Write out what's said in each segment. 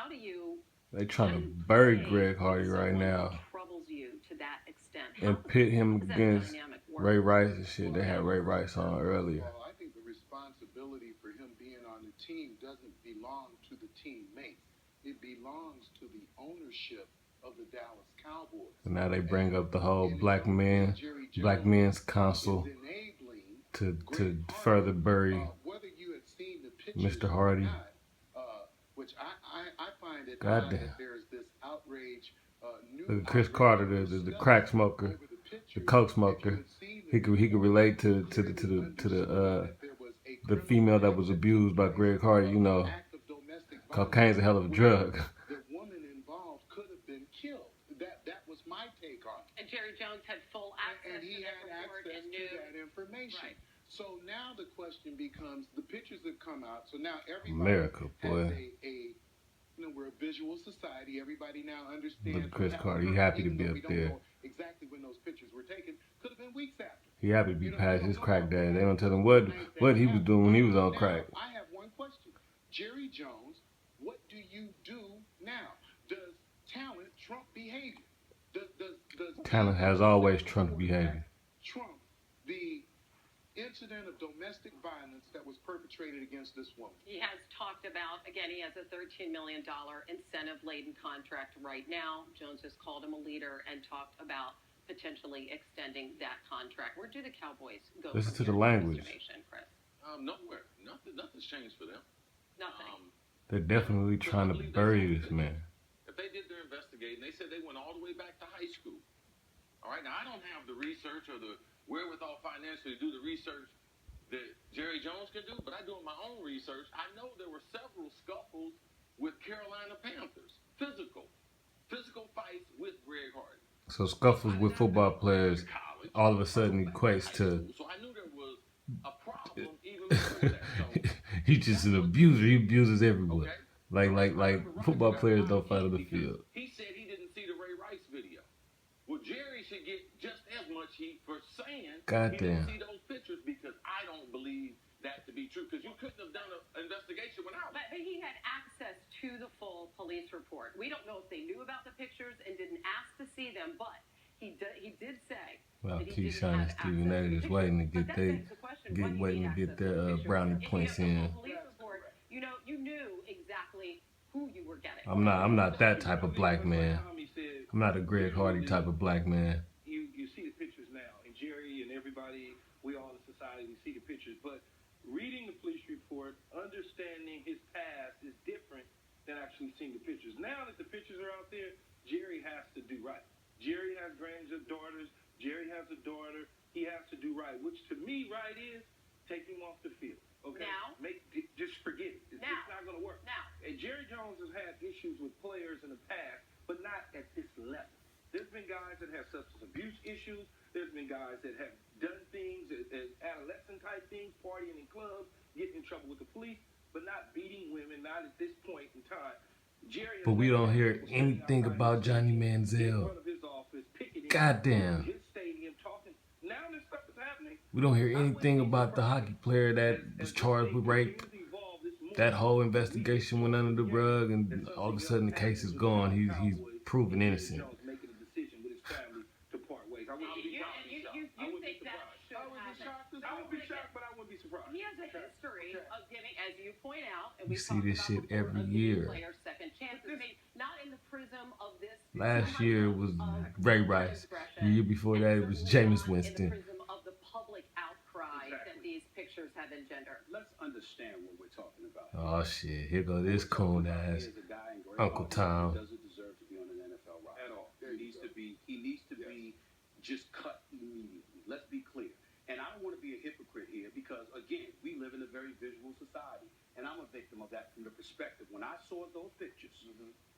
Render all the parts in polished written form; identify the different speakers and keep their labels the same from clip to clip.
Speaker 1: how do you
Speaker 2: They trying to bury Greg Hardy right now
Speaker 1: troubles you to that extent?
Speaker 2: and pit him
Speaker 1: How does that
Speaker 2: against
Speaker 1: dynamic work?
Speaker 2: Ray Rice and shit. They had Ray Rice on earlier.
Speaker 3: Well, I think the responsibility for him being on the team doesn't belong to the teammates. It belongs to the ownership of the Dallas Cowboys.
Speaker 2: And now they bring up the whole black men's council to further bury Mr. Hardy.
Speaker 3: Which I find it
Speaker 2: God
Speaker 3: odd
Speaker 2: damn.
Speaker 3: that there's this outrage.
Speaker 2: Look at Chris Carter, the crack smoker, the coke smoker. He could relate to the female that was abused by Greg Hardy. You know, cocaine's a hell of a drug.
Speaker 3: The woman involved could have been killed. That was my take on it.
Speaker 1: And Jerry Jones had full access
Speaker 3: and he
Speaker 1: to
Speaker 3: had
Speaker 1: that report
Speaker 3: access
Speaker 1: and
Speaker 3: to
Speaker 1: knew
Speaker 3: that information.
Speaker 1: Right.
Speaker 3: So now the question becomes, the pictures have come out, so now everybody
Speaker 2: America, boy.
Speaker 3: has we're a visual society. Everybody now understands.
Speaker 2: Look at Chris Carter. He happy to be up there.
Speaker 3: Know exactly when those pictures were taken. Could have been weeks after.
Speaker 2: He happy to be past his crack daddy. They don't tell him what he was doing when he was on crack.
Speaker 3: I have one question. Jerry Jones, what do you do now? Does talent trump behavior? Does
Speaker 2: Talent has always trumped behavior.
Speaker 3: Trump the incident of domestic violence that was perpetrated against this woman.
Speaker 1: He has talked about, again, he has a $13 million incentive-laden contract right now. Jones has called him a leader and talked about potentially extending that contract. Where do the Cowboys go?
Speaker 2: Listen to the language.
Speaker 1: Chris?
Speaker 4: Nowhere. Nothing's changed for them.
Speaker 1: Nothing.
Speaker 2: They're definitely trying to bury this man.
Speaker 4: If they did their investigating, they said they went all the way back to high school. All right, now I don't have the research or the wherewithal financially to do the research that Jerry Jones can do, but I do my own research. I know there were several scuffles with Carolina Panthers, physical fights with Greg Hardy.
Speaker 2: So scuffles with football players all of a sudden equates to.
Speaker 4: So I knew there was a problem even before that. So,
Speaker 2: he's just an abuser. He abuses everyone.
Speaker 4: Okay.
Speaker 2: Like football players don't fight on the field.
Speaker 4: He said he didn't see the Ray Rice video. Well, Jerry should get just as much heat for saying he didn't see those pictures, because I don't believe that to be true, because you couldn't have done an investigation without it.
Speaker 1: But he had access to the full police report. We don't know if they knew about the pictures and didn't ask to see them, but he did say.
Speaker 2: Well, Keyshawn and Stephen A. is waiting to get their brownie points in.
Speaker 1: Police report, you knew exactly who you were getting.
Speaker 2: I'm not that type of black man. I'm not a Greg Hardy type of black man.
Speaker 5: You see the pictures now, and Jerry and everybody, we all in society, we see the pictures. But reading the police report, understanding his past is different than actually seeing the pictures. Now that the pictures are out there, Jerry has to do right. Jerry has daughters. Jerry has a daughter. He has to do right, which to me, right is take him off the field. Okay.
Speaker 1: Now?
Speaker 5: Just forget it. It's not going to work.
Speaker 1: Now.
Speaker 5: And Jerry Jones has had issues with players in the past, but not at this level. There's been guys that have substance abuse issues. There's been guys that have done things, adolescent type things, partying in clubs, getting in trouble with the police, but not beating women, not at this point in time.
Speaker 2: But we don't hear anything about Johnny Manziel. Goddamn. We don't hear anything about the hockey player that was charged with rape. That whole investigation went under the rug, and all of a sudden the case is gone. He's proven innocent.
Speaker 5: I would be shocked, but I wouldn't be surprised.
Speaker 1: He has a history of giving, as you point out, and
Speaker 2: we see this shit every year.
Speaker 1: Second chances, not in the prism of this.
Speaker 2: Last year was Ray Rice. The year before that it was Jameis Winston.
Speaker 1: In the prism of the public outcry that these pictures have engendered.
Speaker 6: Let's understand what we're talking about.
Speaker 2: Oh shit! Here goes this coon ass Uncle Tom.
Speaker 6: Doesn't deserve to be on an NFL roster at all. He needs to be just cut immediately. Let's be clear. And I don't want to be a hypocrite here because, again, we live in a very visual society. And I'm a victim of that from the perspective. When I saw those pictures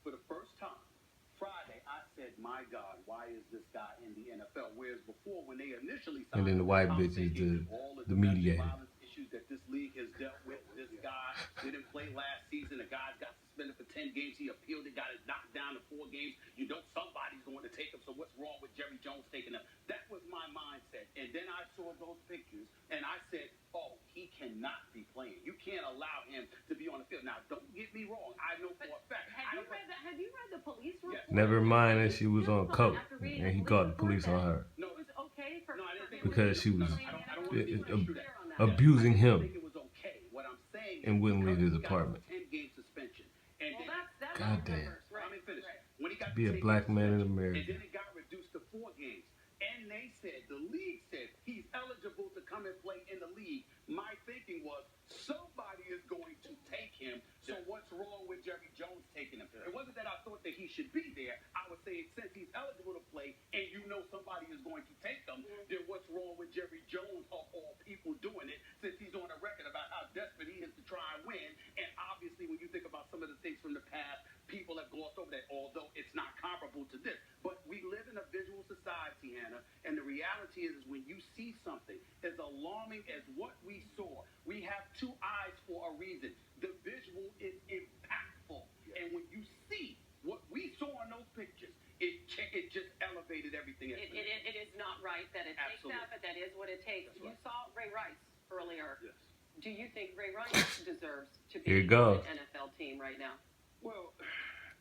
Speaker 6: for the first time, Friday, I said, my God, why is this guy in the NFL? Whereas before, when they initially signed,
Speaker 2: and then the white bitch is the mediator.
Speaker 6: Issues that this league has dealt with. This guy didn't play last season. The guy got suspended for 10 games. He appealed it, got it knocked down to 4 games. You know somebody's going to take him, so what's wrong with Jerry Jones taking him? That was my mindset. And then I saw those pictures, and I said, oh, he cannot be playing. You can't allow him to be on the field. Now, don't get me wrong. I know for a fact. I don't
Speaker 1: Have you read the police report?
Speaker 2: Never mind that she was on coke and he called the police on her
Speaker 6: No,
Speaker 1: It was okay for
Speaker 2: because she was
Speaker 6: I don't want to be true that.
Speaker 2: abusing
Speaker 6: I
Speaker 2: him
Speaker 6: think it was okay. What I'm saying
Speaker 2: and wouldn't leave his
Speaker 6: he got a
Speaker 2: apartment.
Speaker 6: 10-game suspension. And
Speaker 1: Well,
Speaker 6: then,
Speaker 1: that's
Speaker 2: Goddamn.
Speaker 6: let me finish. When he got
Speaker 2: Be a
Speaker 6: the 10-game
Speaker 2: black man in
Speaker 6: suspension,
Speaker 2: America.
Speaker 6: And then it got reduced to 4 games. And they said, the league said, he's eligible to come and play in the league. My thinking was, somebody is going to take him. So what's wrong with Jerry Jones taking him? It wasn't that I thought that he should be there. I was saying, since he's eligible to play and you know somebody is going to take him, then what's wrong with Jerry Jones of all people doing it, since he's on a record about how desperate he is to try and win. And obviously, when you think about some of the things from the past, people have glossed over that, although it's not comparable to this. But we live in a visual society, Hannah, and the reality is when you see something as alarming as what we saw, we have 2 eyes for a reason. The visual is impactful. And when you see what we saw in those pictures, it just elevated everything.
Speaker 1: It is not right that it takes that, but that is what it takes. You saw Ray Rice earlier.
Speaker 5: Yes.
Speaker 1: Do you think Ray Rice deserves to
Speaker 2: Here
Speaker 1: be
Speaker 2: it goes.
Speaker 1: on an NFL team right now?
Speaker 5: Well,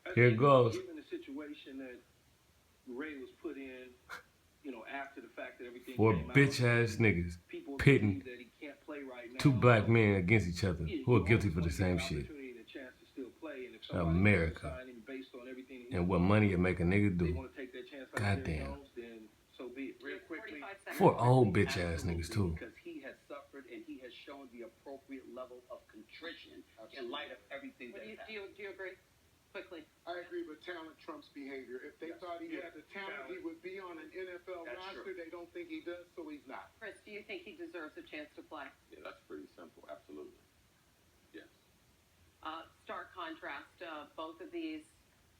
Speaker 5: I
Speaker 2: Here it
Speaker 5: think
Speaker 2: goes.
Speaker 5: Given the situation that Ray was put in, after the fact that everything
Speaker 2: For
Speaker 5: came out,
Speaker 2: bitch ass niggas
Speaker 5: people
Speaker 2: pitting
Speaker 5: believe that he can't play right now.
Speaker 2: 2 black men against each other
Speaker 5: Yeah,
Speaker 2: who are
Speaker 5: you
Speaker 2: guilty for the
Speaker 5: always want
Speaker 2: same shit.
Speaker 5: opportunity and a chance to still play, and if somebody
Speaker 2: America.
Speaker 5: sign him based on everything
Speaker 2: And what money it make a nigga
Speaker 5: they
Speaker 2: do.
Speaker 5: want to take that chance like Jerry
Speaker 2: Goddamn.
Speaker 5: Jones, then so be it.
Speaker 6: Real quickly,
Speaker 1: 45 seconds.
Speaker 2: For old bitch ass niggas too.
Speaker 6: because he has suffered and he has shown the appropriate level of contrition in light of everything
Speaker 1: What
Speaker 6: that's
Speaker 1: do you agree? Quickly.
Speaker 3: I agree, but talent trumps behavior. If they thought he had the talent, he would be on an NFL
Speaker 6: That's
Speaker 3: roster.
Speaker 6: true.
Speaker 3: They don't think he does, so he's not.
Speaker 1: Chris, do you think he deserves a chance to play?
Speaker 4: Yeah, that's pretty simple. Absolutely. Yes.
Speaker 1: Stark contrast, both of these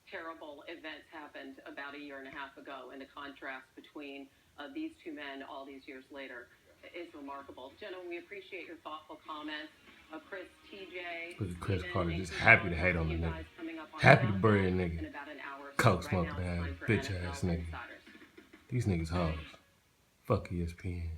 Speaker 1: terrible events happened about a year and a half ago, and the contrast between these 2 men all these years later is remarkable. Gentlemen, we appreciate your thoughtful comments. Chris, TJ,
Speaker 2: Look at Chris
Speaker 1: Steven,
Speaker 2: Carter,
Speaker 1: thank
Speaker 2: just
Speaker 1: you
Speaker 2: happy to
Speaker 1: so
Speaker 2: hate
Speaker 1: much.
Speaker 2: on the
Speaker 1: You
Speaker 2: nigga.
Speaker 1: guys coming up on
Speaker 2: Happy to
Speaker 1: Southside
Speaker 2: bury a
Speaker 1: in
Speaker 2: nigga.
Speaker 1: about an hour or so.
Speaker 2: Coke
Speaker 1: Right
Speaker 2: smoking
Speaker 1: now, it's
Speaker 2: ass,
Speaker 1: time for
Speaker 2: bitch
Speaker 1: NFL
Speaker 2: ass nigga.
Speaker 1: Insiders.
Speaker 2: These niggas hoes. Fuck ESPN.